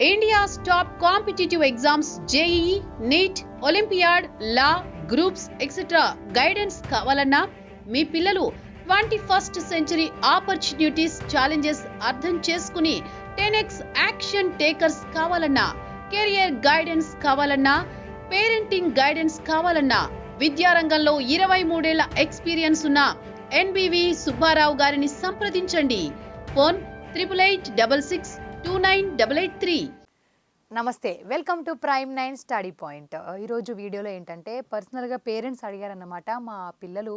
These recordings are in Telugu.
India's top competitive exams JEE, NEET, Olympiad, Law, Groups, etc. Guidance కావాలన్నా మీ పిల్లలు 21st century ఆపర్చునిటీస్ ఛాలెంజెస్ అర్థం చేసుకుని 10x యాక్షన్ టేకర్స్ కావాలన్నా, కెరియర్ గైడెన్స్ కావాలన్నా, పేరెంటింగ్ గైడెన్స్ కావాలన్నా, విద్యారంగంలో 23 ఏళ్ల ఎక్స్పీరియన్స్ ఉన్న ఎన్బివి సుబ్బారావు గారిని సంప్రదించండి. ఫోన్ 8866298883. నమస్తే, welcome to prime 9 study point. ఈరోజు వీడియోలో ఏంటంటే పర్సనల్గా పేరెంట్స్ అడిగారన్నమాట, మా పిల్లలు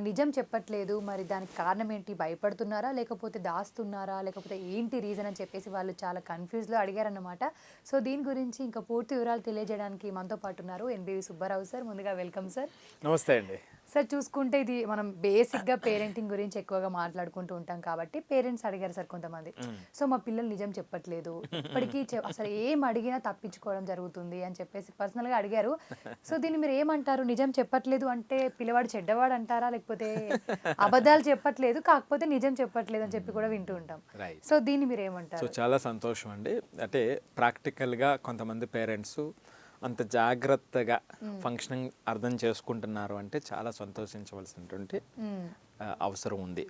నిజం చెప్పట్లేదు, మరి దానికి కారణం ఏంటి, భయపడుతున్నారా లేకపోతే దాస్తున్నారా లేకపోతే ఏంటి రీజన్ అని చెప్పేసి వాళ్ళు చాలా కన్ఫ్యూజ్లో అడిగారన్నమాట. సో దీని గురించి ఇంకా పూర్తి వివరాలు తెలియజేయడానికి మనతో పాటు ఉన్నారు ఎన్బివి సుబ్బారావు సార్. ముందుగా వెల్కమ్ సార్. నమస్తే అండి సార్. చూసుకుంటే ఇది మనం బేసిక్గా పేరెంటింగ్ గురించి ఎక్కువగా మాట్లాడుకుంటూ ఉంటాం కాబట్టి పేరెంట్స్ అడిగారు సార్ కొంతమంది. సో మా పిల్లలు నిజం చెప్పట్లేదు, ఇప్పటికీ అసలు ఏం అడిగినా తప్పించుకోవడం జరుగుతుంది అని చెప్పేసి పర్సనల్గా అడిగారు. సో దీన్ని మీరు ఏమంటారు? నిజం చెప్పట్లేదు అంటే పిల్లవాడు చెడ్డవాడు అంటారా, లేకపోతే అబద్ధాలు చెప్పట్లేదు కాకపోతే నిజం చెప్పట్లేదు అని చెప్పి కూడా వింటూ ఉంటాం. సో దీన్ని మీరు ఏమంటారు? సో చాలా సంతోషం అండి. అంటే ప్రాక్టికల్గా కొంతమంది పేరెంట్స్ అంత జాగ్రత్తగా ఫంక్షనింగ్ అర్థం చేసుకుంటున్నారు అంటే చాలా సంతోషించవలసినటువంటి అవసరం ఉంది.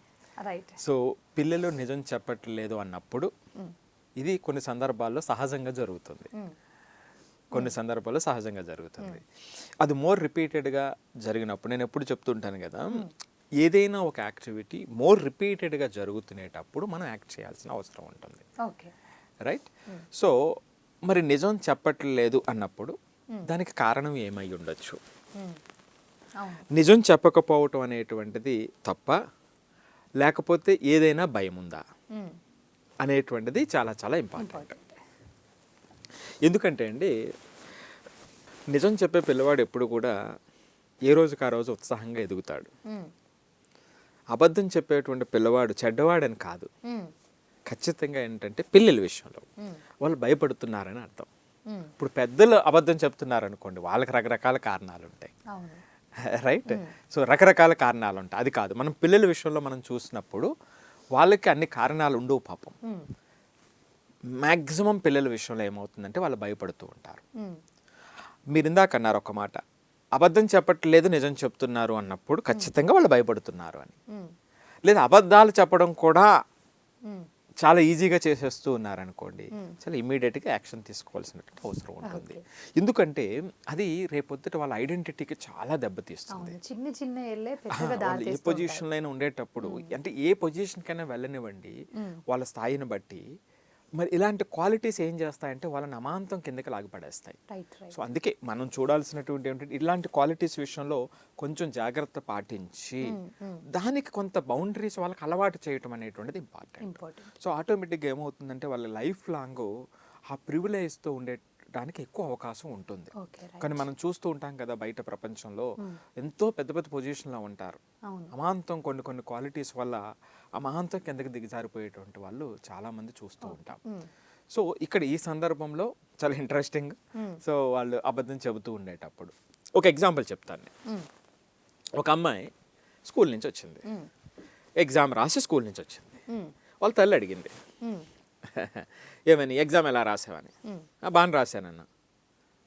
సో పిల్లలు నిజం చెప్పట్లేదు అన్నప్పుడు ఇది కొన్ని సందర్భాల్లో సహజంగా జరుగుతుంది, అది మోర్ రిపీటెడ్గా జరిగినప్పుడు, నేను ఎప్పుడు చెప్తుంటాను కదా, ఏదైనా ఒక యాక్టివిటీ మోర్ రిపీటెడ్గా జరుగుతునేటప్పుడు మనం యాక్ట్ చేయాల్సిన అవసరం ఉంటుంది. రైట్. సో మరి నిజం చెప్పట్లేదు అన్నప్పుడు దానికి కారణం ఏమై ఉండొచ్చు? నిజం చెప్పకపోవటం అనేటువంటిది తప్ప, లేకపోతే ఏదైనా భయం ఉందా అనేటువంటిది చాలా చాలా ఇంపార్టెంట్. ఎందుకంటే అండి, నిజం చెప్పే పిల్లవాడు ఎప్పుడు కూడా ఏ రోజుకి ఆ రోజు ఉత్సాహంగా ఎదుగుతాడు. అబద్ధం చెప్పేటువంటి పిల్లవాడు చెడ్డవాడని కాదు, ఖచ్చితంగా ఏంటంటే పిల్లల విషయంలో వాళ్ళు భయపడుతున్నారని అర్థం. ఇప్పుడు పెద్దలు అబద్ధం చెప్తున్నారనుకోండి, వాళ్ళకి రకరకాల కారణాలు ఉంటాయి. రైట్. సో రకరకాల కారణాలు ఉంటాయి, అది కాదు. మనం పిల్లల విషయంలో మనం చూసినప్పుడు వాళ్ళకి అన్ని కారణాలు ఉండవు పాపం. మ్యాక్సిమం పిల్లల విషయంలో ఏమవుతుందంటే వాళ్ళు భయపడుతూ ఉంటారు. మీరు ఇందాక అన్నారు ఒక మాట, అబద్ధం చెప్పట్లేదు నిజం చెప్తున్నారు అన్నప్పుడు ఖచ్చితంగా వాళ్ళు భయపడుతున్నారు అని. లేదా అబద్ధాలు చెప్పడం కూడా చాలా ఈజీగా చేసేస్తూ ఉన్నారనుకోండి, చాలా ఇమీడియట్గా యాక్షన్ తీసుకోవాల్సినటువంటి అవసరం ఉంటుంది. ఎందుకంటే అది రేపొద్దుట వాళ్ళ ఐడెంటిటీకి చాలా దెబ్బతీస్తుంది. ఏ పొజిషన్లో అయినా ఉండేటప్పుడు, అంటే ఏ పొజిషన్కైనా వెళ్ళనివ్వండి, వాళ్ళ స్థాయిని బట్టి మరి ఇలాంటి క్వాలిటీస్ ఏం చేస్తాయంటే వాళ్ళని అమాంతం కిందకి లాగిపడేస్తాయి. సో అందుకే మనం చూడాల్సినటువంటి ఏంటంటే ఇలాంటి క్వాలిటీస్ విషయంలో కొంచెం జాగ్రత్త పాటించి దానికి కొంత బౌండరీస్ వాళ్ళకి అలవాటు చేయటం అనేటువంటిది ఇంపార్టెంట్. సో ఆటోమేటిక్గా ఏమవుతుందంటే వాళ్ళ లైఫ్ లాంగ్ ఆ ప్రివిలేజ్తో ఉండేటానికి ఎక్కువ అవకాశం ఉంటుంది. కానీ మనం చూస్తూ ఉంటాం కదా, బయట ప్రపంచంలో ఎంతో పెద్ద పెద్ద పొజిషన్లో ఉంటారు, అమాంతం కొన్ని క్వాలిటీస్ వల్ల అమాంతం కిందకి దిగజారిపోయేటువంటి వాళ్ళు చాలా మంది చూస్తూ ఉంటాం. సో ఇక్కడ ఈ సందర్భంలో చాలా ఇంట్రెస్టింగ్. సో వాళ్ళు అబద్ధం చెబుతూ ఉండేటప్పుడు ఒక ఎగ్జాంపుల్ చెప్తాను నేను. ఒక అమ్మాయి స్కూల్ నుంచి వచ్చింది, ఎగ్జామ్ రాసి స్కూల్ నుంచి వచ్చింది. వాళ్ళ తల్లి అడిగింది, ఏమని ఎగ్జామ్ ఎలా రాసావని. బాగానే రాశానన్న.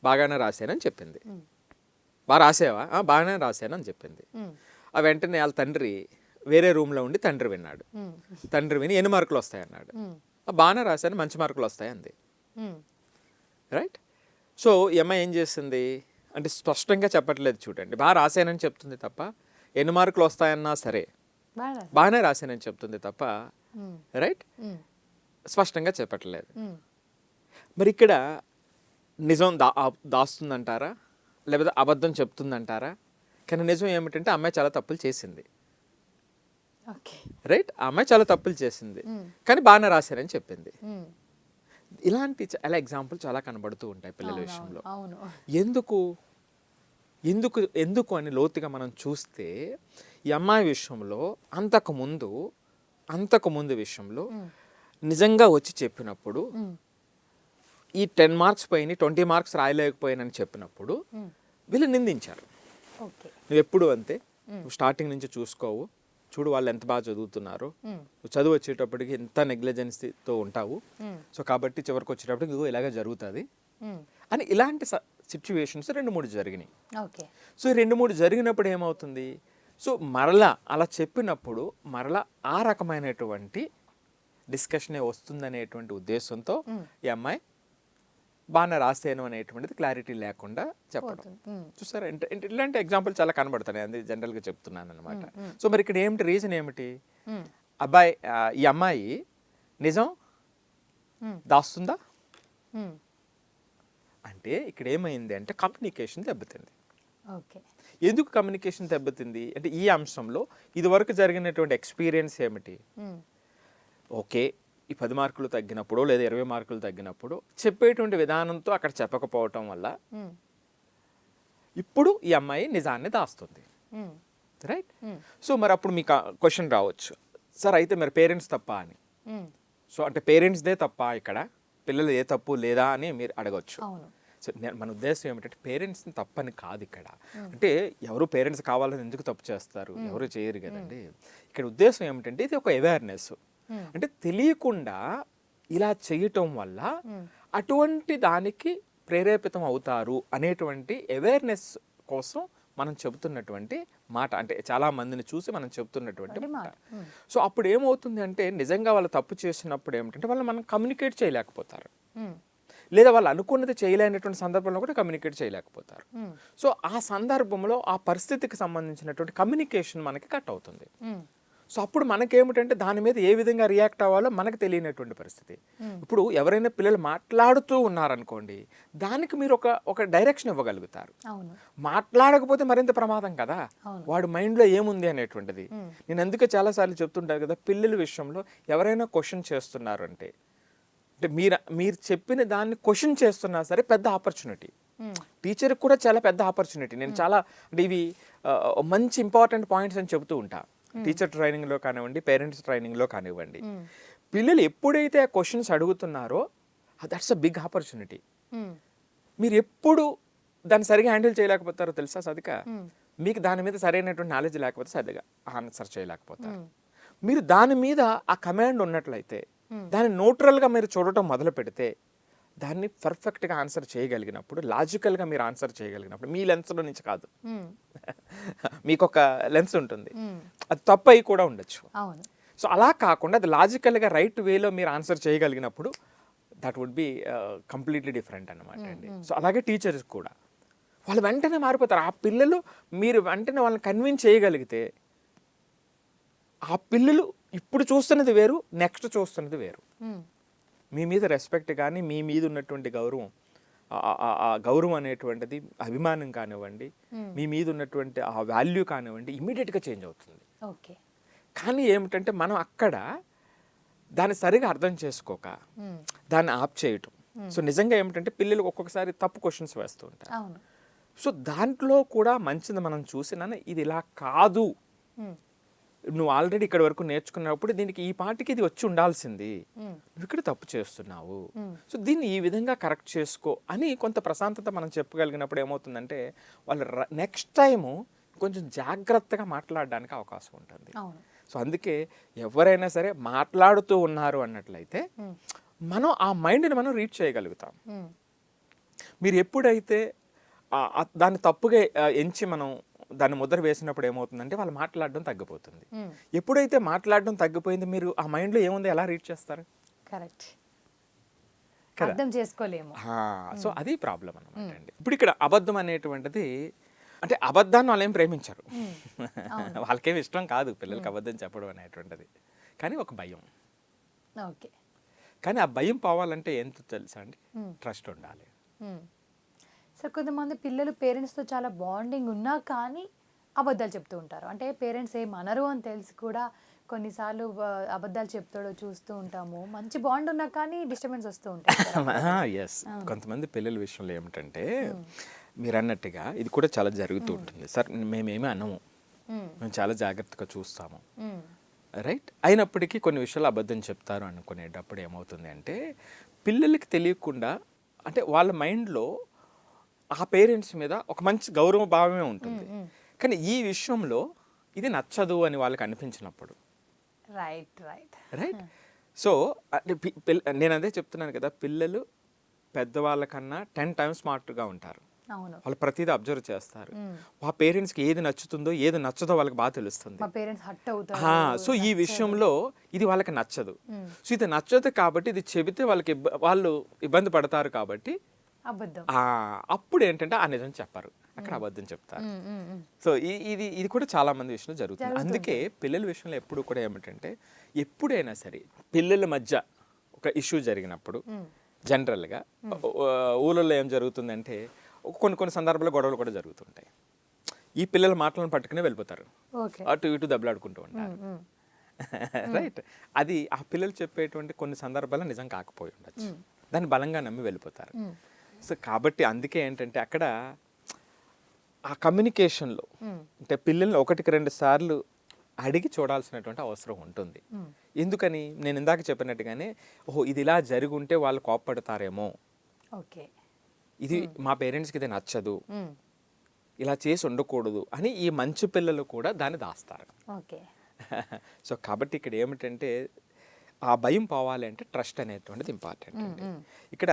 బాగానే రాశానని చెప్పింది. బాగా రాసావా? బాగానే రాశానని చెప్పింది. ఆ వెంటనే వాళ్ళ తండ్రి వేరే రూమ్లో ఉండి తండ్రి విన్నాడు. తండ్రి విని ఎన్ని మార్కులు వస్తాయన్నాడు. బాగానే రాశాను, మంచి మార్కులు వస్తాయి అంది. రైట్. సో ఈ అమ్మాయి ఏం చేస్తుంది అంటే స్పష్టంగా చెప్పట్లేదు, చూడండి, బాగా రాశానని చెప్తుంది తప్ప, ఎన్ని మార్కులు వస్తాయన్నా సరే బాగానే రాశానని చెప్తుంది తప్ప, రైట్, స్పష్టంగా చెప్పట్లేదు. మరి ఇక్కడ నిజం దాస్తుందంటారా లేకపోతే అబద్ధం చెప్తుందంటారా? కానీ నిజం ఏమిటంటే అమ్మాయి చాలా తప్పులు చేసింది. రైట్. ఆ అమ్మాయి చాలా తప్పులు చేసింది కానీ బాగానే రాశారని చెప్పింది. ఇలాంటి చాలా ఎగ్జాంపుల్ చాలా కనబడుతూ ఉంటాయి పిల్లల విషయంలో. ఎందుకు ఎందుకు ఎందుకు అని లోతుగా మనం చూస్తే ఈ అమ్మాయి విషయంలో అంతకుముందు విషయంలో నిజంగా వచ్చి చెప్పినప్పుడు ఈ 10 మార్క్స్ పైన 20 మార్క్స్ రాయలేకపోయానని చెప్పినప్పుడు వీళ్ళు నిందించారు. నువ్వు ఎప్పుడు అంతే, నువ్వు స్టార్టింగ్ నుంచి చూడు వాళ్ళు ఎంత బాగా చదువుతున్నారు, చదువు వచ్చేటప్పటికి ఎంత నెగ్లిజెన్సీతో ఉంటావు, సో కాబట్టి చివరికి వచ్చేటప్పటికి ఇదిగో ఇలాగే జరుగుతుంది అని ఇలాంటి సిచ్యువేషన్స్ 2-3 జరిగినాయి. సో 2-3 జరిగినప్పుడు ఏమవుతుంది, సో మరలా అలా చెప్పినప్పుడు మరలా ఆ రకమైనటువంటి డిస్కషనే వస్తుందనేటువంటి ఉద్దేశంతో ఈ అమ్మాయి బాగా రాసాను అనేటువంటిది క్లారిటీ లేకుండా చెప్పడం. చూసారా, ఇలాంటి ఎగ్జాంపుల్ చాలా కనబడుతున్నాయి, అది జనరల్గా చెప్తున్నాను అనమాట. సో మరి ఇక్కడ ఏమిటి రీజన్ ఏమిటి, ఈ అమ్మాయి నిజం దాస్తుందా అంటే ఇక్కడ ఏమైంది అంటే కమ్యూనికేషన్ దెబ్బతింది. ఎందుకు కమ్యూనికేషన్ దెబ్బతింది అంటే ఈ అంశంలో ఇదివరకు జరిగినటువంటి ఎక్స్పీరియన్స్ ఏమిటి, ఓకే ఈ 10 మార్కులు తగ్గినప్పుడు లేదా 20 మార్కులు తగ్గినప్పుడు చెప్పేటువంటి విధానంతో అక్కడ చెప్పకపోవటం వల్ల ఇప్పుడు ఈ అమ్మాయి నిజాన్ని దాస్తుంది, రైట్. సో మరి అప్పుడు మీకు క్వశ్చన్ రావచ్చు, సార్ అయితే మరి పేరెంట్స్ తప్ప అని. సో అంటే పేరెంట్స్దే తప్ప ఇక్కడ, పిల్లలు ఏ తప్పు లేదా అని మీరు అడగచ్చు. సో మన ఉద్దేశం ఏమిటంటే పేరెంట్స్ని తప్పని కాదు ఇక్కడ. అంటే ఎవరు పేరెంట్స్ కావాలని ఎందుకు తప్పు చేస్తారు, ఎవరు చేయరు కదండి. ఇక్కడ ఉద్దేశం ఏమిటంటే ఇది ఒక అవేర్నెస్, అంటే తెలియకుండా ఇలా చేయటం వల్ల అటువంటి దానికి ప్రేరేపితం అవుతారు అనేటువంటి అవేర్నెస్ కోసం మనం చెబుతున్నటువంటి మాట, అంటే చాలా మందిని చూసి మనం చెబుతున్నటువంటి మాట. సో అప్పుడు ఏమవుతుంది అంటే నిజంగా వాళ్ళు తప్పు చేసినప్పుడు ఏమిటంటే వాళ్ళు మనం కమ్యూనికేట్ చేయలేకపోతారు, లేదా వాళ్ళు అనుకున్నది చేయలేనటువంటి సందర్భంలో కూడా కమ్యూనికేట్ చేయలేకపోతారు. సో ఆ సందర్భంలో ఆ పరిస్థితికి సంబంధించినటువంటి కమ్యూనికేషన్ మనకి కట్ అవుతుంది. సో అప్పుడు మనకేమిటంటే దాని మీద ఏ విధంగా రియాక్ట్ అవ్వాలో మనకు తెలియనటువంటి పరిస్థితి. ఇప్పుడు ఎవరైనా పిల్లలు మాట్లాడుతూ ఉన్నారనుకోండి, దానికి మీరు ఒక డైరెక్షన్ ఇవ్వగలుగుతారు. మాట్లాడకపోతే మరింత ప్రమాదం కదా, వాడు మైండ్లో ఏముంది అనేటువంటిది. నేను అందుకే చాలాసార్లు చెప్తుంటాను కదా, పిల్లల విషయంలో ఎవరైనా క్వశ్చన్ చేస్తున్నారు అంటే మీరు చెప్పిన దాన్ని క్వశ్చన్ చేస్తున్నా సరే పెద్ద ఆపర్చునిటీ, టీచర్కి కూడా చాలా పెద్ద ఆపర్చునిటీ. నేను చాలా అంటే ఇవి మంచి ఇంపార్టెంట్ పాయింట్స్ అని చెబుతూ ఉంటా, టీచర్ ట్రైనింగ్లో కానివ్వండి, పేరెంట్స్ ట్రైనింగ్లో కానివ్వండి. పిల్లలు ఎప్పుడైతే ఆ క్వశ్చన్స్ అడుగుతున్నారో దట్స్ అ బిగ్ ఆపర్చునిటీ. మీరు ఎప్పుడు దాన్ని సరిగా హ్యాండిల్ చేయలేకపోతారో తెలుసా సదిక, మీకు దాని మీద సరైనటువంటి నాలెడ్జ్ లేకపోతే సరిగా ఆన్సర్ చేయలేకపోతారు. మీరు దాని మీద ఆ కమాండ్ ఉన్నట్లయితే, దాన్ని న్యూట్రల్గా మీరు చూడటం మొదలు పెడితే, దాన్ని పర్ఫెక్ట్గా ఆన్సర్ చేయగలిగినప్పుడు, లాజికల్గా మీరు ఆన్సర్ చేయగలిగినప్పుడు, మీ లెన్స్లో నుంచి కాదు, మీకు ఒక లెన్స్ ఉంటుంది, అది తప్పు అయి కూడా ఉండొచ్చు. సో అలా కాకుండా అది లాజికల్గా రైట్ వేలో మీరు ఆన్సర్ చేయగలిగినప్పుడు that would be completely different అనమాట అండి. సో అలాగే టీచర్స్ కూడా వాళ్ళు వెంటనే మారిపోతారు. ఆ పిల్లలు మీరు వెంటనే వాళ్ళని కన్విన్స్ చేయగలిగితే, ఆ పిల్లలు ఇప్పుడు చూస్తున్నది వేరు, నెక్స్ట్ చూస్తున్నది వేరు. మీ మీద రెస్పెక్ట్ కానీ, మీ మీద ఉన్నటువంటి గౌరవం, ఆ గౌరవం అనేటువంటిది, అభిమానం కానివ్వండి, మీ మీద ఉన్నటువంటి ఆ వాల్యూ కానివ్వండి, ఇమీడియట్గా చేంజ్ అవుతుంది. కానీ ఏమిటంటే మనం అక్కడ దాన్ని సరిగా అర్థం చేసుకోక దాన్ని ఆప్ చేయటం. సో నిజంగా ఏమిటంటే పిల్లలు ఒక్కొక్కసారి తప్పు క్వశ్చన్స్ వేస్తూ ఉంటారు. సో దాంట్లో కూడా మంచిది మనం చూసినా, ఇది ఇలా కాదు, నువ్వు ఆల్రెడీ ఇక్కడ వరకు నేర్చుకున్నప్పుడు దీనికి ఈ పాటికి ఇది వచ్చి ఉండాల్సింది, నువ్వు ఇక్కడ తప్పు చేస్తున్నావు, సో దీన్ని ఈ విధంగా కరెక్ట్ చేసుకో అని కొంత ప్రశాంతత మనం చెప్పగలిగినప్పుడు ఏమవుతుందంటే వాళ్ళు నెక్స్ట్ టైము కొంచెం జాగ్రత్తగా మాట్లాడడానికి అవకాశం ఉంటుంది. సో అందుకే ఎవరైనా సరే మాట్లాడుతూ ఉన్నారు అన్నట్లయితే మనం ఆ మైండ్ని మనం రీచ్ చేయగలుగుతాం. మీరు ఎప్పుడైతే దాన్ని తప్పుగా ఎంచి మనం దాన్ని ముద్ర వేసినప్పుడు ఏమవుతుందంటే వాళ్ళు మాట్లాడడం తగ్గిపోతుంది. ఎప్పుడైతే మాట్లాడడం తగ్గిపోయింది, మీరు ఆ మైండ్లో ఏముంది ఎలా రీచ్ చేస్తారు? కరెక్ట్, అర్థం చేసుకోలేము. సో అది ప్రాబ్లం అనమాట అండి. ఇప్పుడు ఇక్కడ అబద్ధం అనేటువంటిది, అంటే అబద్ధాన్ని వాళ్ళు ఏం ప్రేమించారు, వాళ్ళకేమి ఇష్టం కాదు పిల్లలకి అబద్ధం చెప్పడం అనేటువంటిది, కానీ ఒక భయం. కానీ ఆ భయం పోవాలంటే ఎంత తెలుసా అండి, ట్రస్ట్ ఉండాలి. సార్ కొంతమంది పిల్లలు పేరెంట్స్తో చాలా బాండింగ్ ఉన్నా కానీ అబద్ధాలు చెప్తూ ఉంటారు. అంటే పేరెంట్స్ ఏం అనరు అని తెలిసి కూడా కొన్నిసార్లు అబద్ధాలు చెప్తాడో చూస్తూ ఉంటాము. మంచి బాండ్ ఉన్నా కానీ డిస్టర్బెన్స్ వస్తూ ఉంటాయి. ఎస్, కొంతమంది పిల్లల విషయంలో ఏమిటంటే మీరు అన్నట్టుగా ఇది కూడా చాలా జరుగుతూ ఉంటుంది. సార్ మేమేమీ అనము, మేము చాలా జాగ్రత్తగా చూస్తాము, రైట్, అయినప్పటికీ కొన్ని విషయాలు అబద్ధం చెప్తారు అనుకునేటప్పుడు ఏమవుతుంది అంటే పిల్లలకి తెలియకుండా, అంటే వాళ్ళ మైండ్లో ఆ పేరెంట్స్ మీద ఒక మంచి గౌరవ భావమే ఉంటుంది. కానీ ఈ విషయంలో ఇది నచ్చదు అని వాళ్ళకి అనిపించినప్పుడు, రైట్ రైట్? సో అంటే నేను అదే చెప్తున్నాను కదా, పిల్లలు పెద్దవాళ్ళకన్నా 10 times స్మార్ట్గా ఉంటారు. అవును, వాళ్ళు ప్రతిదీ అబ్జర్వ్ చేస్తారు. మా పేరెంట్స్కి ఏది నచ్చుతుందో ఏది నచ్చదో వాళ్ళకి బాగా తెలుస్తుంది. మా పేరెంట్స్ హట్ అవుతారు. సో ఈ విషయంలో ఇది వాళ్ళకి నచ్చదు. సో ఇది నచ్చదు కాబట్టి ఇది చెబితే వాళ్ళకి వాళ్ళు ఇబ్బంది పడతారు కాబట్టి అబద్ధం. అప్పుడు ఏంటంటే ఆ నిజం చెప్పరు, అక్కడ అబద్ధం చెప్తారు. సో ఇది కూడా చాలా మంది విషయంలో జరుగుతుంది. అందుకే పిల్లల విషయంలో ఎప్పుడు కూడా ఏమిటంటే, ఎప్పుడైనా సరే పిల్లల మధ్య ఒక ఇష్యూ జరిగినప్పుడు జనరల్గా ఊళ్ళలో ఏం జరుగుతుందంటే, కొన్ని సందర్భాల్లో గొడవలు కూడా జరుగుతుంటాయి. ఈ పిల్లల మాటలను పట్టుకునే వెళ్ళిపోతారు, అటు ఇటు దెబ్బలాడుకుంటూ ఉంటారు, రైట్? అది ఆ పిల్లలు చెప్పేటువంటి కొన్ని సందర్భాల్లో నిజం కాకపోయి ఉండొచ్చు, దాన్ని బలంగా నమ్మి వెళ్ళిపోతారు. సో కాబట్టి అందుకే ఏంటంటే అక్కడ ఆ కమ్యూనికేషన్లో అంటే పిల్లల్ని 1-2 సార్లు అడిగి చూడాల్సినటువంటి అవసరం ఉంటుంది. ఎందుకని నేను ఇందాక చెప్పినట్టుగానే, ఓహో ఇది ఇలా జరిగి ఉంటే వాళ్ళు కోప్పడతారేమో, ఇది మా పేరెంట్స్కి ఇది నచ్చదు, ఇలా చేసి ఉండకూడదు అని ఈ మంచి పిల్లలు కూడా దాన్ని దాస్తారు. సో కాబట్టి ఇక్కడ ఏమిటంటే ఆ భయం పోవాలి అంటే ట్రస్ట్ అనేటువంటిది ఇంపార్టెంట్ అండి. ఇక్కడ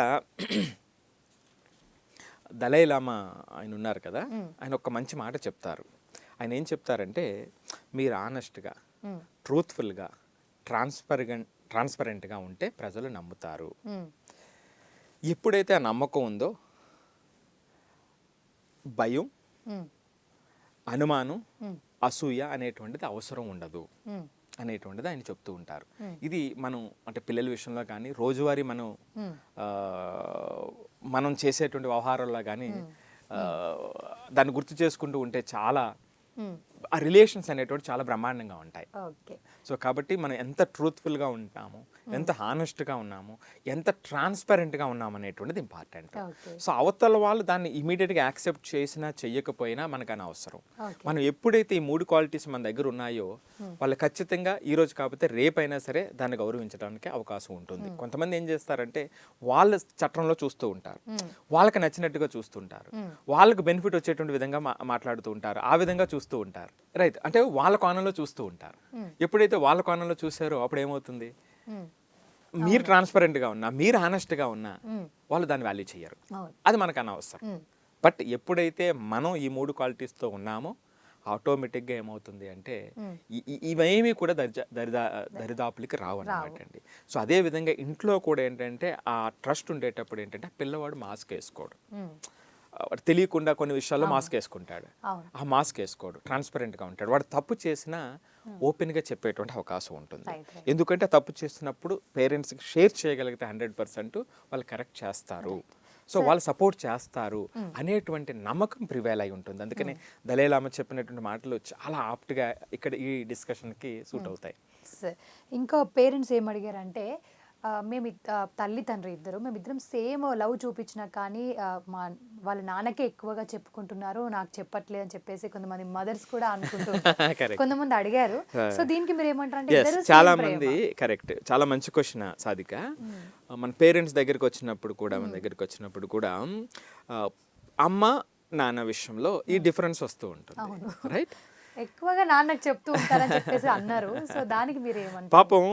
దలై లామా ఆయన ఉన్నారు కదా, ఆయన ఒక మంచి మాట చెప్తారు. ఆయన ఏం చెప్తారంటే, మీరు ఆనెస్ట్గా, ట్రూత్ఫుల్గా, ట్రాన్స్పరెంట్గా ఉంటే ప్రజలు నమ్ముతారు. ఎప్పుడైతే ఆ నమ్మకం ఉందో భయం, అనుమానం, అసూయ అనేటువంటిది అవసరం ఉండదు అనేటువంటిది ఆయన చెప్తూ ఉంటారు. ఇది మనం అంటే పిల్లల విషయంలో కానీ రోజువారీ మనం చేసేటువంటి వ్యవహారాల్లో కానీ దాన్ని గుర్తు చేసుకుంటూ ఉంటే చాలా ఆ రిలేషన్స్ అనేటువంటి చాలా బ్రహ్మాండంగా ఉంటాయి. సో కాబట్టి మనం ఎంత ట్రూత్ఫుల్గా ఉంటాము, ఎంత హానెస్ట్గా ఉన్నాము, ఎంత ట్రాన్స్పరెంట్గా ఉన్నాము అనేటువంటిది ఇంపార్టెంట్. సో అవతల వాళ్ళు దాన్ని ఇమీడియట్గా యాక్సెప్ట్ చేసినా చెయ్యకపోయినా మనకు అనవసరం. మనం ఎప్పుడైతే ఈ 3 క్వాలిటీస్ మన దగ్గర ఉన్నాయో వాళ్ళు ఖచ్చితంగా ఈ రోజు కాకపోతే రేపైనా సరే దాన్ని గౌరవించడానికి అవకాశం ఉంటుంది. కొంతమంది ఏం చేస్తారంటే వాళ్ళ చట్టంలో చూస్తూ ఉంటారు, వాళ్ళకి నచ్చినట్టుగా చూస్తుంటారు, వాళ్ళకు బెనిఫిట్ వచ్చేటువంటి విధంగా మాట్లాడుతూ ఉంటారు, ఆ విధంగా చూస్తూ ఉంటారు, రైట్? అంటే వాళ్ళ కోణంలో చూస్తూ ఉంటారు. ఎప్పుడైతే వాళ్ళ కోణంలో చూసారో అప్పుడు ఏమవుతుంది, మీరు ట్రాన్స్పరెంట్గా ఉన్నా, మీరు హానెస్ట్గా ఉన్నా వాళ్ళు దాన్ని వాల్యూ చేయరు, అది మనకు అనవసరం. బట్ ఎప్పుడైతే మనం ఈ 3 క్వాలిటీస్తో ఉన్నామో ఆటోమేటిక్గా ఏమవుతుంది అంటే ఇవేమీ కూడా దరిదాపులకి రావు అన్నమాట అండి. సో అదే విధంగా ఇంట్లో కూడా ఏంటంటే ఆ ట్రస్ట్ ఉండేటప్పుడు ఏంటంటే పిల్లవాడు మాస్క్ వేసుకోడు, తెలియకుండా కొన్ని విషయాల్లో మాస్క్ వేసుకుంటాడు, ఆ మాస్క్ వేసుకోడు, ట్రాన్స్పరెంట్గా ఉంటాడు. వాడు తప్పు చేసినా ఓపెన్గా చెప్పేటువంటి అవకాశం ఉంటుంది. ఎందుకంటే తప్పు చేసినప్పుడు పేరెంట్స్కి షేర్ చేయగలిగితే 100% వాళ్ళు కరెక్ట్ చేస్తారు, సో వాళ్ళు సపోర్ట్ చేస్తారు అనేటువంటి నమ్మకం ప్రివేల్ అయి ఉంటుంది. అందుకని దలై లామా చెప్పినటువంటి మాటలు చాలా ఆప్ట్గా ఇక్కడ ఈ డిస్కషన్కి సూట్ అవుతాయి. ఇంకా పేరెంట్స్ ఏం అడిగారంటే, మేము తల్లి తండ్రి ఇద్దరు మేమిద్దరం సేమ్ లవ్ చూపించినా కానీ వాళ్ళ నాన్నకే ఎక్కువగా చెప్పుకుంటున్నారు, నాకు చెప్పట్లేదు అని చెప్పేసి కొంతమంది మదర్స్ కూడా అనుకుంటున్నారు, కొంతమంది అడిగారు. సో దీనికి మీరు ఏమంటారు? చాలా మంది కరెక్ట్, చాలా మంచి క్వశ్చన్ సాధిక. మన పేరెంట్స్ దగ్గరికి వచ్చినప్పుడు కూడా అమ్మ నాన్న విషయంలో ఈ డిఫరెన్స్ వస్తూ ఉంటుంది, రైట్? ఎక్కువగా నాన్నకు చెప్తూ ఉంటారని చెప్పేసి అన్నారు. సో దానికి మీరు ఏమంటారు? పాపం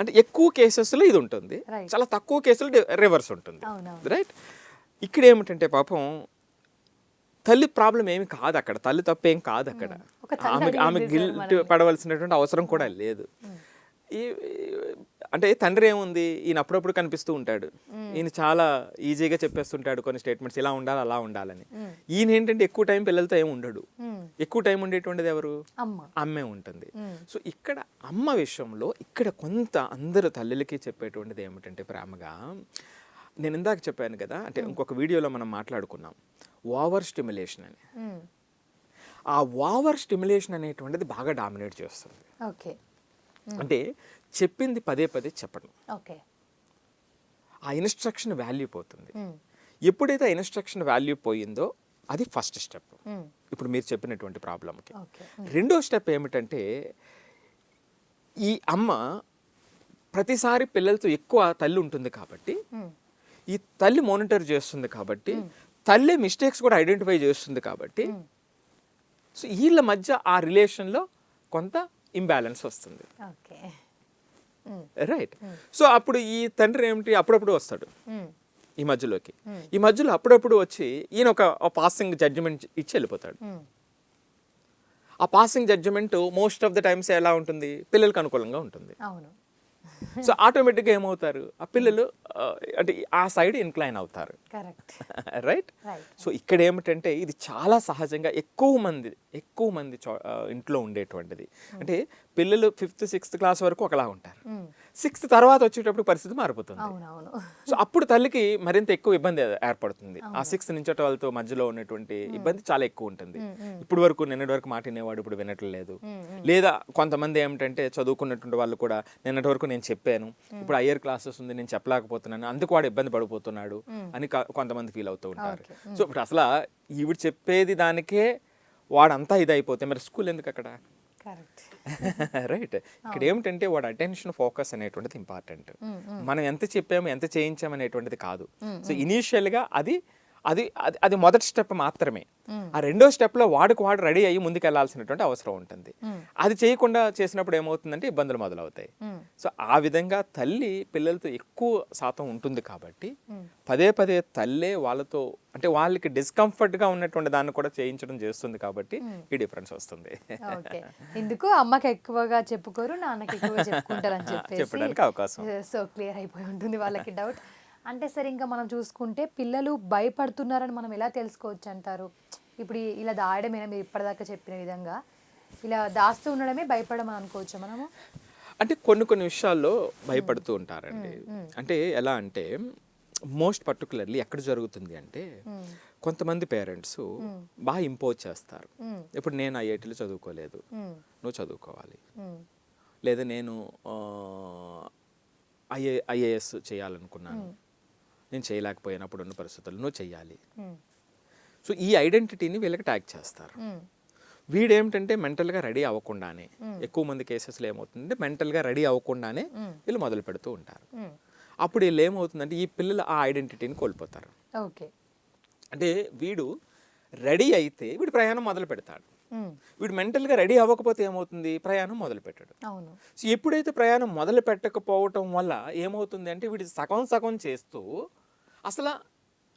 అంటే ఎక్కువ కేసెస్లో ఇది ఉంటుంది, చాలా తక్కువ కేసులు రివర్స్ ఉంటుంది, రైట్? ఇక్కడ ఏమిటంటే పాపం తల్లి ప్రాబ్లం ఏమి కాదు, అక్కడ తల్లి తప్పేం కాదు, అక్కడ ఆమె గిల్ట్ పడవలసినటువంటి అవసరం కూడా లేదు. అంటే తండ్రి ఏముంది, ఈయన అప్పుడప్పుడు కనిపిస్తూ ఉంటాడు, ఈయన చాలా ఈజీగా చెప్పేస్తుంటాడు కొన్ని స్టేట్మెంట్స్, ఇలా ఉండాలి అలా ఉండాలని. ఈయన ఏంటంటే ఎక్కువ టైం పిల్లలతో ఏమి ఉండడు, ఎక్కువ టైం ఉండేటువంటిది ఎవరు? అమ్మే ఉంటుంది. సో ఇక్కడ అమ్మ విషయంలో ఇక్కడ కొంత అందరు తల్లులకి చెప్పేటువంటిది ఏమిటంటే ప్రేమగా, నేను ఇందాక చెప్పాను కదా, అంటే ఇంకొక వీడియోలో మనం మాట్లాడుకున్నాం ఓవర్ స్టిమ్యులేషన్ అని. ఆ ఓవర్ స్టిమ్యులేషన్ అనేటువంటిది బాగా డామినేట్ చేస్తుంది. అంటే చెప్పింది పదే చెప్పడం, ఆ ఇన్స్ట్రక్షన్ వాల్యూ పోతుంది. ఎప్పుడైతే ఆ ఇన్స్ట్రక్షన్ వాల్యూ పోయిందో అది ఫస్ట్ స్టెప్, ఇప్పుడు మీరు చెప్పినటువంటి ప్రాబ్లంకి. రెండో స్టెప్ ఏమిటంటే, ఈ అమ్మ ప్రతిసారి పిల్లలతో ఎక్కువ తల్లి ఉంటుంది కాబట్టి, ఈ తల్లి మానిటర్ చేస్తుంది కాబట్టి, తల్లి మిస్టేక్స్ కూడా ఐడెంటిఫై చేస్తుంది కాబట్టి సో వీళ్ళ మధ్య ఆ రిలేషన్లో కొంత ఇంబ్యాలెన్స్ వస్తుంది, ఓకే. రైట్. సో అప్పుడు ఈ తండ్రి ఏమిటి అప్పుడప్పుడు వస్తాడు ఈ మధ్యలోకి, ఈ మధ్యలో అప్పుడప్పుడు వచ్చి ఈయన ఒక పాసింగ్ జడ్జిమెంట్ ఇచ్చి వెళ్ళిపోతాడు. ఆ passing judgement most of the times ఎలా ఉంటుంది, పిల్లలకు అనుకూలంగా ఉంటుంది. అవును. సో ఆటోమేటిక్గా ఏమవుతారు ఆ పిల్లలు అంటే ఆ సైడ్ ఇన్క్లైన్ అవుతారు, కరెక్ట్. రైట్. సో ఇక్కడ ఏమిటంటే ఇది చాలా సహజంగా ఎక్కువ మంది ఇంట్లో ఉండేటువంటిది. అంటే పిల్లలు 5th 6th క్లాస్ వరకు ఒకలా ఉంటారు, 6th తర్వాత వచ్చేటప్పుడు పరిస్థితి మారిపోతుంది. అవునవును. సో అప్పుడు తల్లికి మరింత ఎక్కువ ఇబ్బంది ఏర్పడుతుంది. ఆ 6th నుంచి 12th మధ్యలో ఉన్నటువంటి ఇబ్బంది చాలా ఎక్కువ ఉంటుంది. ఇప్పుడు వరకు నిన్నటి వరకు మాట వినేవాడు ఇప్పుడు వినట్లేదు, లేదా కొంతమంది ఏమిటంటే చదువుకున్నటువంటి వాళ్ళు కూడా నిన్నటి వరకు నేను చెప్పాను ఇప్పుడు హయ్యర్ క్లాసెస్ ఉంది నేను చెప్పలేకపోతున్నాను అందుకు వాడు ఇబ్బంది పడిపోతున్నాడు అని కొంతమంది ఫీల్ అవుతూ ఉంటారు. సో ఇప్పుడు అసలు ఈవిడ చెప్పేది దానికే వాడంతా ఇది అయిపోతే మరి స్కూల్ ఎందుకు అక్కడ, రైట్. ఇక్కడ ఏమిటంటే వాడు అటెన్షన్ ఫోకస్ అనేటువంటిది ఇంపార్టెంట్. మనం ఎంత చెప్పాము ఎంత చేయించాము అనేటువంటిది కాదు. సో ఇనీషియల్గా అది అది అది మొదటి స్టెప్ మాత్రమే. ఆ రెండో స్టెప్లో వాడు రెడీ అయ్యి ముందుకు వెళ్ళాల్సినటువంటి అవసరం ఉంటుంది. అది చేయకుండా చేసినప్పుడు ఏమవుతుందంటే ఇబ్బందులు మొదలవుతాయి. సో ఆ విధంగా తల్లి పిల్లలతో ఎక్కువ శాతం ఉంటుంది కాబట్టి పదే పదే తల్లే వాళ్ళతో అంటే వాళ్ళకి డిస్కంఫర్ట్గా ఉన్నటువంటి దాన్ని కూడా చేయించడం చేస్తుంది కాబట్టి ఈ డిఫరెన్స్ వస్తుంది. ఎందుకు అమ్మకి ఎక్కువగా చెప్పుకోరు నాన్నకి ఎక్కువగా చెప్పుకుంటారని చెప్పడానికి అవకాశం. సో క్లియర్ అయిపోయి ఉంటుంది వాళ్ళకి డౌట్. అంటే సరే ఇంకా మనం చూసుకుంటే పిల్లలు భయపడుతున్నారని మనం ఎలా తెలుసుకోవచ్చు అంటారు? ఇప్పుడు ఇలా దాయడమేనా మీరు ఇప్పటిదాకా చెప్పిన విధంగా ఇలా దాస్తూ ఉండడమే భయపడమని అనుకోవచ్చు మనము? అంటే కొన్ని విషయాల్లో భయపడుతూ ఉంటారండి. అంటే ఎలా అంటే మోస్ట్ పర్టికులర్లీ ఎక్కడ జరుగుతుంది అంటే కొంతమంది పేరెంట్స్ బాగా ఇంపోజ్ చేస్తారు. ఇప్పుడు నేను ఐఐటీలో చదువుకోలేదు నువ్వు చదువుకోవాలి, లేదా నేను ఐఏఎస్ చేయాలనుకున్నాను నేను చేయలేకపోయినప్పుడు ఉన్న పరిస్థితులు నువ్వు చెయ్యాలి. సో ఈ ఐడెంటిటీని వీళ్ళకి ట్యాగ్ చేస్తారు. వీడేమిటంటే మెంటల్గా రెడీ అవ్వకుండానే ఎక్కువ మంది కేసెస్లో ఏమవుతుందంటే మెంటల్గా రెడీ అవ్వకుండానే వీళ్ళు మొదలు పెడుతూ ఉంటారు. అప్పుడు వీళ్ళు ఏమవుతుందంటే ఈ పిల్లలు ఆ ఐడెంటిటీని కోల్పోతారు. ఓకే. అంటే వీడు రెడీ అయితే వీడు ప్రయాణం మొదలు పెడతాడు, వీడు మెంటల్గా రెడీ అవ్వకపోతే ఏమవుతుంది ప్రయాణం మొదలు పెట్టాడు. సో ఎప్పుడైతే ప్రయాణం మొదలు పెట్టకపోవటం వల్ల ఏమవుతుంది అంటే వీడు సగం చేస్తూ అసలు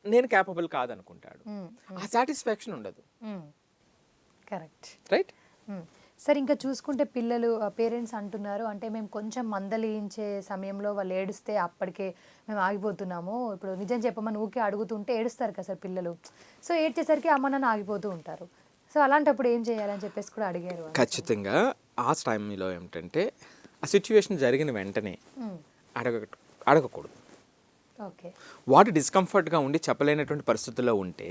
నేను క్యాపబుల్ కాదనుకుంటాడు, ఆ సాటిస్ఫాక్షన్ ఉండదు. Correct, right. సరే ఇంకా చూసుకుంటే పిల్లలు పేరెంట్స్ అంటున్నారు అంటే మేము కొంచెం మందలించే సమయంలో వాళ్ళు ఏడుస్తే అప్పటికే మేము ఆగిపోతున్నాము, ఇప్పుడు నిజం చెప్పమని ఊకే అడుగుతుంటే ఏడుస్తారు కదా సార్ పిల్లలు. సో ఏడ్చేసరికి అమ్మ నాన్న ఆగిపోతూ ఉంటారు. సో అలాంటప్పుడు ఏం చేయాలని చెప్పేసి కూడా అడిగారు. ఖచ్చితంగా ఆ టైంలో ఏమిటంటే ఆ సిచ్యువేషన్ జరిగిన వెంటనే అడగకూడదు. వాడు డిస్కంఫర్ట్గా ఉండి చెప్పలేనటువంటి పరిస్థితుల్లో ఉంటే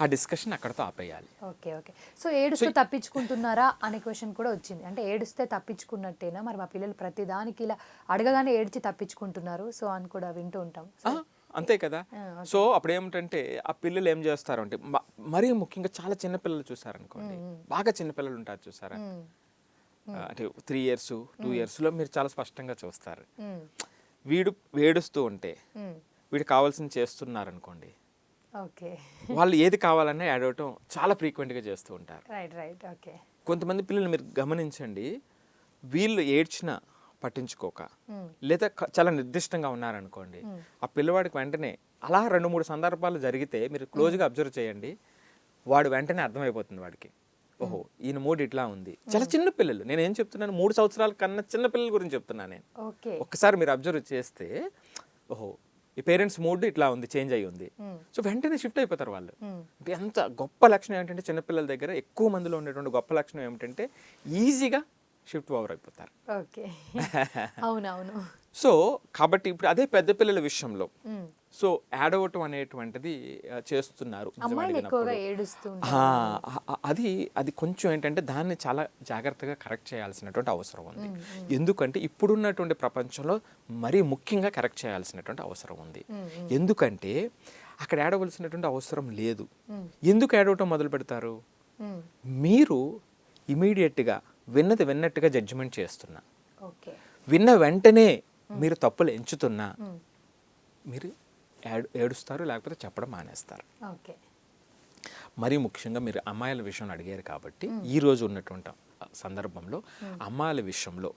ఆ డిస్కషన్ అక్కడతో ఆపేయాలి. ఓకే. సో ఏడుస్తూ తప్పించుకుంటున్నారా అనే క్వశ్చన్ కూడా వచ్చింది. అంటే ఏడుస్తే తప్పించుకున్నట్టేనా మరి మా పిల్లలు ప్రతి దానికి ఇలా అడగగానే ఏడ్చి తప్పించుకుంటున్నారు సో అని కూడా వింటూ ఉంటాం. అంతే కదా. సో అప్పుడు ఏమిటంటే ఆ పిల్లలు ఏం చేస్తారు అంటే మరీ ముఖ్యంగా చాలా చిన్నపిల్లలు చూసారనుకోండి, బాగా చిన్నపిల్లలు ఉంటారు చూసారా, అంటే 3 years 2 yearsలో మీరు చాలా స్పష్టంగా చూస్తారు. వీడు ఏడుస్తూ ఉంటే వీడు కావాల్సింది చేస్తున్నారనుకోండి, వాళ్ళు ఏది కావాలన్నా ఏడవటం చాలా ఫ్రీక్వెంట్గా చేస్తూ ఉంటారు. కొంతమంది పిల్లలు మీరు గమనించండి, వీళ్ళు ఏడ్చిన పట్టించుకోక లేదా చాలా నిర్దిష్టంగా ఉన్నారనుకోండి, ఆ పిల్లవాడికి వెంటనే అలా 2-3 సందర్భాలు జరిగితే మీరు క్లోజ్గా అబ్జర్వ్ చేయండి, వాడు వెంటనే అర్థమైపోతుంది వాడికి, ఓహో ఈయన మూడ్ ఇట్లా ఉంది. చాలా చిన్న పిల్లలు, నేను ఏం చెప్తున్నాను 3 సంవత్సరాల కన్నా చిన్న పిల్లల గురించి చెప్తున్నాను నేను. ఒక్కసారి మీరు అబ్జర్వ్ చేస్తే ఓహో ఈ పేరెంట్స్ మూడ్ ఇట్లా ఉంది, చేంజ్ అయ్యి ఉంది, సో వెంటనే షిఫ్ట్ అయిపోతారు వాళ్ళు. ఎంత గొప్ప లక్షణం ఏంటంటే చిన్నపిల్లల దగ్గర ఎక్కువ మందిలో ఉండేటువంటి గొప్ప లక్షణం ఏమిటంటే ఈజీగా షిఫ్ట్ ఓవర్ అయిపోతారు. అవునవును. సో కాబట్టి ఇప్పుడు అదే పెద్ద పిల్లల విషయంలో సో ఏడవటం అనేటువంటిది చేస్తున్నారు, అది కొంచెం ఏంటంటే దాన్ని చాలా జాగ్రత్తగా కరెక్ట్ చేయాల్సినటువంటి అవసరం ఉంది. ఎందుకంటే ఇప్పుడున్నటువంటి ప్రపంచంలో మరీ ముఖ్యంగా కరెక్ట్ చేయాల్సినటువంటి అవసరం ఉంది. ఎందుకంటే అక్కడ ఏడవలసినటువంటి అవసరం లేదు. ఎందుకు ఏడవటం మొదలు పెడతారు? మీరు ఇమీడియట్గా విన్నట్టుగా జడ్జిమెంట్ చేస్తున్నా, విన్న వెంటనే మీరు తప్పులు ఎంచుతున్నా మీరు ఏడుస్తారు, లేకపోతే చెప్పడం మానేస్తారు. మరీ ముఖ్యంగా మీరు అమ్మాయిల విషయంలో అడిగారు కాబట్టి ఈరోజు ఉన్నటువంటి సందర్భంలో అమ్మాయిల విషయంలో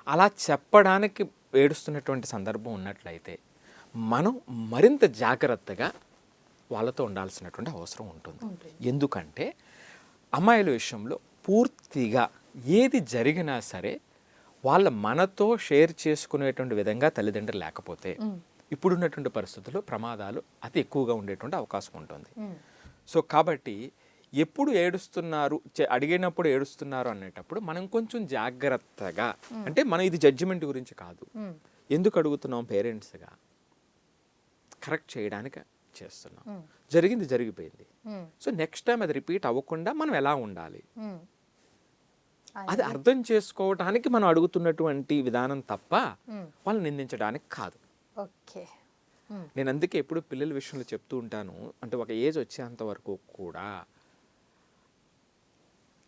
అలా చెప్పడానికి ఏడుస్తున్నటువంటి సందర్భం ఉన్నట్లయితే మనం మరింత జాగ్రత్తగా వాళ్ళతో ఉండాల్సినటువంటి అవసరం ఉంటుంది. ఎందుకంటే అమ్మాయిల విషయంలో పూర్తిగా ఏది జరిగినా సరే వాళ్ళ మనతో షేర్ చేసుకునేటువంటి విధంగా తల్లిదండ్రులు లేకపోతే ఇప్పుడున్నటువంటి పరిస్థితుల్లో ప్రమాదాలు అతి ఎక్కువగా ఉండేటువంటి అవకాశం ఉంటుంది. సో కాబట్టి ఎప్పుడు ఏడుస్తున్నారు అడిగినప్పుడు ఏడుస్తున్నారు అనేటప్పుడు మనం కొంచెం జాగ్రత్తగా, అంటే మనం ఇది జడ్జిమెంట్ గురించి కాదు, ఎందుకు అడుగుతున్నాం పేరెంట్స్గా కరెక్ట్ చేయడానికి చేస్తున్నాం. జరిగింది జరిగిపోయింది. సో నెక్స్ట్ టైం అది రిపీట్ అవ్వకుండా మనం ఎలా ఉండాలి అది అర్థం చేసుకోవడానికి మనం అడుగుతున్నటువంటి విధానం తప్ప వాళ్ళని నిందించడానికి కాదు. ఓకే. నేను అందుకే ఎప్పుడు పిల్లల విషయంలో చెప్తూ ఉంటాను, అంటే ఒక ఏజ్ వచ్చేంత వరకు కూడా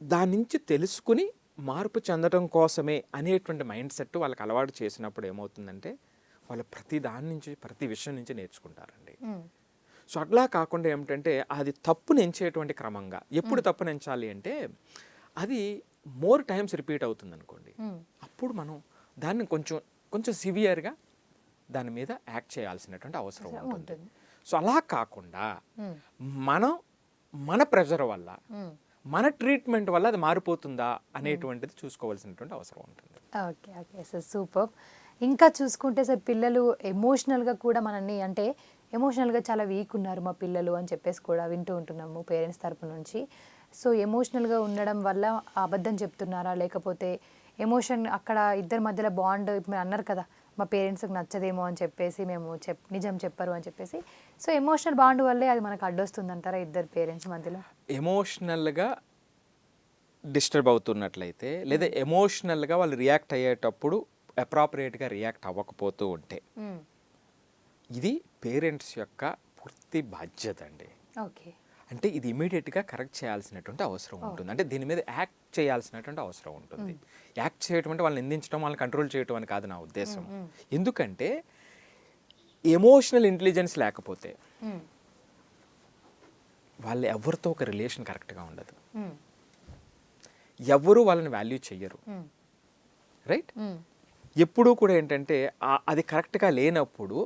దాని నుంచి తెలుసుకుని మార్పు చెందడం కోసమే అనేటువంటి మైండ్ సెట్ వాళ్ళకి అలవాటు చేసినప్పుడు ఏమవుతుందంటే వాళ్ళు ప్రతి దాని నుంచి ప్రతి విషయం నుంచి నేర్చుకుంటారండి. సో అట్లా కాకుండా ఏమిటంటే అది తప్పు నెంచేటువంటి క్రమంగా, ఎప్పుడు తప్పు నెంచాలి అంటే అది మోర్ టైమ్స్ రిపీట్ అవుతుంది అనుకోండి, అప్పుడు మనం దాన్ని కొంచెం సివియర్గా దాని మీద యాక్ట్ చేయాల్సినటువంటి అవసరం ఉంటుంది. సో అలా కాకుండా మన ప్రెజర్ వల్ల మన ట్రీట్మెంట్ వల్ల అది మారిపోతుందా అనేటువంటిది చూసుకోవాల్సినటువంటి అవసరం ఉంటుంది. Okay okay sir, super. ఇంకా చూసుకుంటే సార్ పిల్లలు ఎమోషనల్గా కూడా మనల్ని, అంటే ఎమోషనల్గా చాలా వీక్ ఉన్నారు మా పిల్లలు అని చెప్పేసి కూడా వింటూ ఉంటున్నాము పేరెంట్స్ తరపు నుంచి. సో ఎమోషనల్గా ఉండడం వల్ల అబద్ధం చెప్తున్నారా, లేకపోతే ఎమోషన్ అక్కడ ఇద్దరి మధ్యలో బాండ్, ఇప్పుడు మీరు అన్నారు కదా మా పేరెంట్స్కి నచ్చదేమో అని చెప్పేసి మేము నిజం చెప్పరు అని చెప్పేసి, సో ఎమోషనల్ బాండ్ వల్లే అది మనకు అడ్డొస్తుంది అంటారా ఇద్దరు పేరెంట్స్ మధ్యలో? ఎమోషనల్గా డిస్టర్బ్ అవుతున్నట్లయితే, లేదా ఎమోషనల్గా వాళ్ళు రియాక్ట్ అయ్యేటప్పుడు అప్రాపరియేట్గా రియాక్ట్ అవ్వకపోతూ ఉంటే ఇది పేరెంట్స్ యొక్క పూర్తి బాధ్యత అండి. ఓకే. అంటే ఇది ఇమీడియట్గా కరెక్ట్ చేయాల్సినటువంటి అవసరం ఉంటుంది. అంటే దీని మీద యాక్ట్ చేయాల్సినటువంటి అవసరం ఉంటుంది. యాక్ట్ చేయటం అంటే వాళ్ళని నిందించడం, వాళ్ళని కంట్రోల్ చేయటం అని కాదు నా ఉద్దేశం. ఎందుకంటే ఎమోషనల్ ఇంటెలిజెన్స్ లేకపోతే వాళ్ళు ఎవరితో ఒక రిలేషన్ కరెక్ట్గా ఉండదు, ఎవరు వాళ్ళని వాల్యూ చెయ్యరు, రైట్? ఎప్పుడూ కూడా ఏంటంటే అది కరెక్ట్గా లేనప్పుడు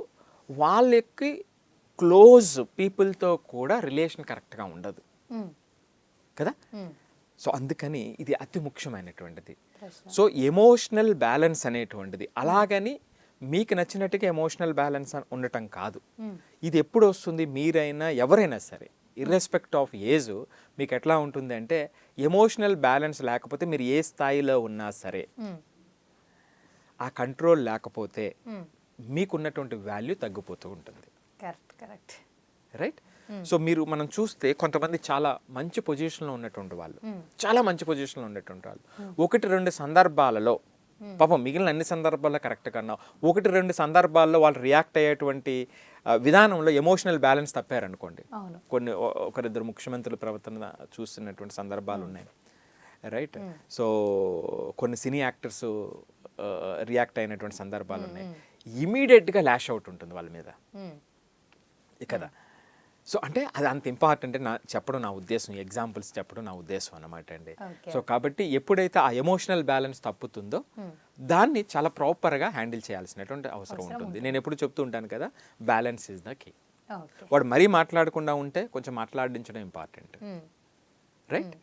వాళ్ళకి క్లోజ్ పీపుల్తో కూడా రిలేషన్ కరెక్ట్గా ఉండదు కదా. సో అందుకని ఇది అతి ముఖ్యమైనటువంటిది. సో ఎమోషనల్ బ్యాలెన్స్ అనేటువంటిది అలాగని మీకు నచ్చినట్టుగా ఎమోషనల్ బ్యాలెన్స్ ఉండటం కాదు. ఇది ఎప్పుడు వస్తుంది, మీరైనా ఎవరైనా సరే ఇర్రెస్పెక్ట్ ఆఫ్ ఏజ్ మీకు ఎట్లా ఉంటుంది అంటే ఎమోషనల్ బ్యాలెన్స్ లేకపోతే మీరు ఏ స్థాయిలో ఉన్నా సరే ఆ కంట్రోల్ లేకపోతే మీకున్నటువంటి వాల్యూ తగ్గిపోతూ ఉంటుంది. కరెక్ట్. రైట్. సో మనం చూస్తే కొంతమంది చాలా మంచి పొజిషన్లో ఉన్నటువంటి వాళ్ళు, చాలా మంచి పొజిషన్లో ఉన్నటువంటి వాళ్ళు 1-2 సందర్భాలలో, పాపం మిగిలిన అన్ని సందర్భాల్లో కరెక్ట్ కన్నా 1-2 సందర్భాల్లో వాళ్ళు రియాక్ట్ అయ్యేటువంటి విధానంలో ఎమోషనల్ బ్యాలెన్స్ తప్పారనుకోండి. ఒకరిద్దరు ముఖ్యమంత్రుల ప్రవర్తన చూస్తున్నటువంటి సందర్భాలు ఉన్నాయి, రైట్? సో కొన్ని సినీ యాక్టర్స్ రియాక్ట్ అయినటువంటి సందర్భాలు ఉన్నాయి. ఇమీడియట్గా ల్యాష్ అవుట్ ఉంటుంది వాళ్ళ మీద కదా. సో అంటే అది అంత ఇంపార్టెంట్ చెప్పడం నా ఉద్దేశం, ఎగ్జాంపుల్స్ చెప్పడం నా ఉద్దేశం అన్నమాట అండి. సో కాబట్టి ఎప్పుడైతే ఆ ఎమోషనల్ బ్యాలెన్స్ తప్పుతుందో దాన్ని చాలా ప్రాపర్గా హ్యాండిల్ చేయాల్సినటువంటి అవసరం ఉంటుంది. నేను ఎప్పుడు చెప్తూ ఉంటాను కదా, బ్యాలెన్స్ ఈజ్ ద కీ. వాడు మరీ మాట్లాడకుండా ఉంటే కొంచెం మాట్లాడించడం ఇంపార్టెంట్, రైట్?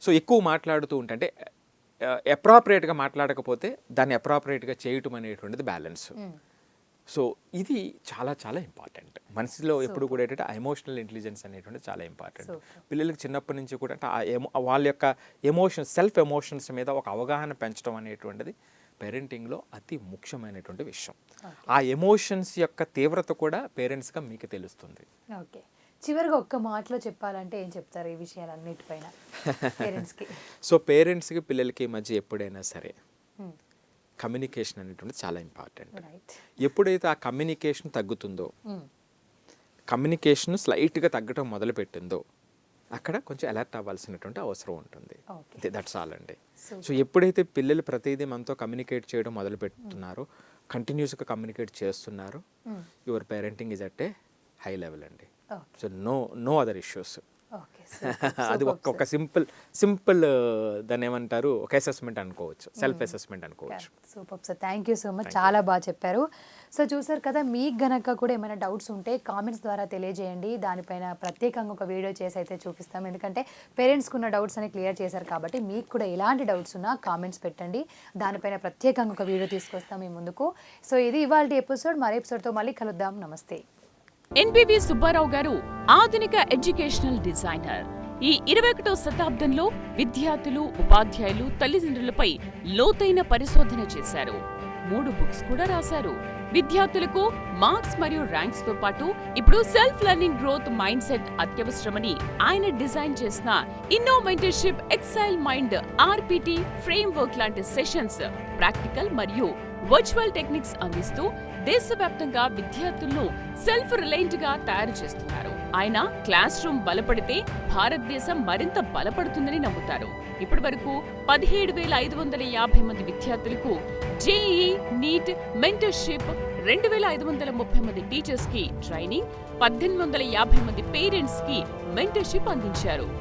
సో ఎక్కువ మాట్లాడుతూ ఉంటే, అంటే అప్రాపరియేట్గా మాట్లాడకపోతే దాన్ని అప్రాపరియేట్గా చేయటం అనేటువంటిది బ్యాలెన్స్. సో ఇది చాలా చాలా ఇంపార్టెంట్. మనసులో ఎప్పుడు కూడా ఏంటంటే ఎమోషనల్ ఇంటెలిజెన్స్ అనేటువంటిది చాలా ఇంపార్టెంట్. పిల్లలకి చిన్నప్పటి నుంచి కూడా వాళ్ళ యొక్క సెల్ఫ్ ఎమోషన్స్ మీద ఒక అవగాహన పెంచడం అనేటువంటిది పేరెంటింగ్లో అతి ముఖ్యమైనటువంటి విషయం. ఆ ఎమోషన్స్ యొక్క తీవ్రత కూడా పేరెంట్స్గా మీకు తెలుస్తుంది. ఓకే. చివరిగా ఒక్క మాటలో చెప్పాలంటే ఏం చెప్తారు ఈ విషయాలన్నిటిపైన పేరెంట్స్కి? సో పేరెంట్స్కి పిల్లలకి మధ్య ఎప్పుడైనా సరే కమ్యూనికేషన్ అనేటువంటిది చాలా ఇంపార్టెంట్. ఎప్పుడైతే ఆ కమ్యూనికేషన్ తగ్గుతుందో, కమ్యూనికేషన్ స్లైట్గా తగ్గడం మొదలుపెట్టిందో అక్కడ కొంచెం అలర్ట్ అవ్వాల్సినటువంటి అవసరం ఉంటుంది. దట్స్ ఆల్ అండి. సో ఎప్పుడైతే పిల్లలు ప్రతిదీ మనతో కమ్యూనికేట్ చేయడం మొదలు పెడుతున్నారో, కంటిన్యూస్గా కమ్యూనికేట్ చేస్తున్నారు, your parenting is at a high level అండి. So no other issues. Okay అది ఒక సింపుల్ దాన్ని ఏమంటారు, ఒక అసెస్మెంట్ అనుకోవచ్చు, సెల్ఫ్ అసెస్మెంట్ అనుకోవచ్చు. Super sir, thank you so much, చాలా బాగా చెప్పారు. సో చూసారు కదా, మీకు గనక కూడా ఏమైనా డౌట్స్ ఉంటే కామెంట్స్ ద్వారా తెలియజేయండి. దానిపైన ప్రత్యేకంగా ఒక వీడియో చేసి అయితే చూపిస్తాం. ఎందుకంటే పేరెంట్స్కి ఉన్న డౌట్స్ అని క్లియర్ చేశారు కాబట్టి మీకు కూడా ఎలాంటి డౌట్స్ ఉన్నా కామెంట్స్ పెట్టండి. దానిపైన ప్రత్యేకంగా ఒక వీడియో తీసుకొస్తాం మీ ముందుకు. సో ఇది ఇవాళ ఎపిసోడ్. మరో ఎపిసోడ్తో మళ్ళీ కలుద్దాం. నమస్తే. ఎన్బివి సుబ్బారావు గారు ఆధునిక ఎడ్యుకేషనల్ డిజైనర్. ఈ 21వ శతాబ్దంలో విద్యార్థులు, ఉపాధ్యాయులు, తల్లిదండ్రులపై లోతైన పరిశోధన చేశారు. 3 బుక్స్ కూడా రాశారు. విద్యార్థులకు మార్క్స్ మరియు ర్యాంక్స్ తో పాటు ఇప్పుడు self learning growth mind set అత్యవసరమని ఆయన డిజైన్ చేసిన ఇన్నోవేటివ్షిప్ ఎక్సైల్ మైండ్ ఆర్పిటి ఫ్రేమ్వర్క్ లాంటి సెషన్స్, ప్రాక్టికల్ మరియు వర్చువల్ టెక్నిక్స్ అందిస్తూ దేశవ్యాప్తంగా విద్యార్థులను సెల్ఫ్ రిలయంట్ గా తయారు చేస్తున్నారు. ఆయన క్లాస్ రూమ్ బలపడితే భారతదేశం మరింత బలపడుతుందని నమ్ముతారు. ఇప్పటి వరకు 17,550 మంది విద్యార్థులకు జేఈఈ, నీట్, మెంటర్షిప్, 2,530 మంది టీచర్స్ కి ట్రైనింగ్, 1,850 మంది పేరెంట్స్ కి మెంటర్షిప్ అందించారు.